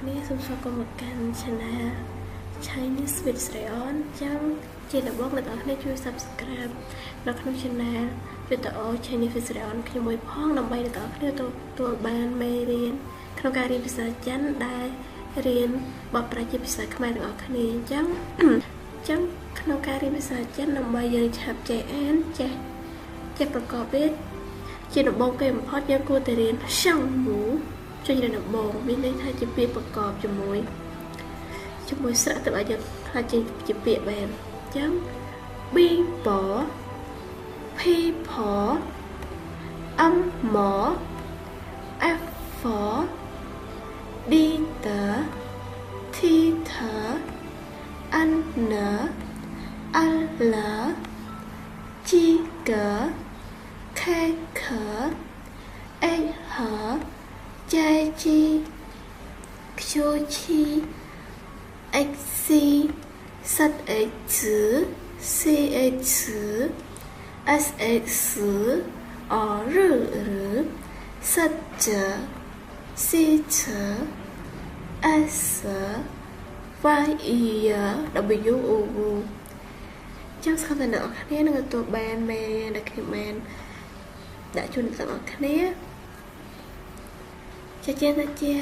នេះសូមស្វាគមន៍មកកាន់ Channel Chinese with Srayon ចឹងជាដំបូងអ្នកនរគ្នាជួយ Subscribe នៅក្នុង Channel វីដេអូ Chinese with Srayon ខ្ញុំមួយផងដើម្បីអ្នកនរគ្នាទទួលបានមេរៀនក្នុងការរៀនភាសាចិនដែលរៀនបទប្រជាភាសាខ្មែរទាំងអស់គ្នាអញ្ចឹងក្នុងការរៀនភាសាចិនដើម្បីយើងឆាប់ចេះអានចេះប្រកបវាជាដំបូងគេបំផុតយើងគួរតែរៀនシャンវូចុចដំបូងមានន័យថាជាពាក្យប្រកបជាមួយស្រៈទៅឲ្យយើងថាជាពាក្យបានអញ្ចឹងប៊ីបភីផអំម៉អេហ្វឌីតធីថអានណាអាឡាជីកាខេខអេហាចៃជីខ្ជូឈីអេកស៊ីសាត់អេកឈឺស៊ីអេកឈឺអេសអេកឈឺអរសាត់ចាស៊ីឆាអេសាវ៉ៃអ៊ីយ៉ា W O O ចាំស្គាល់តែអ្នកគ្នានឹងទទួលបានមេដែលខ្ញុំបានដាក់ជូនអ្នកទាំងអស់គ្នាជា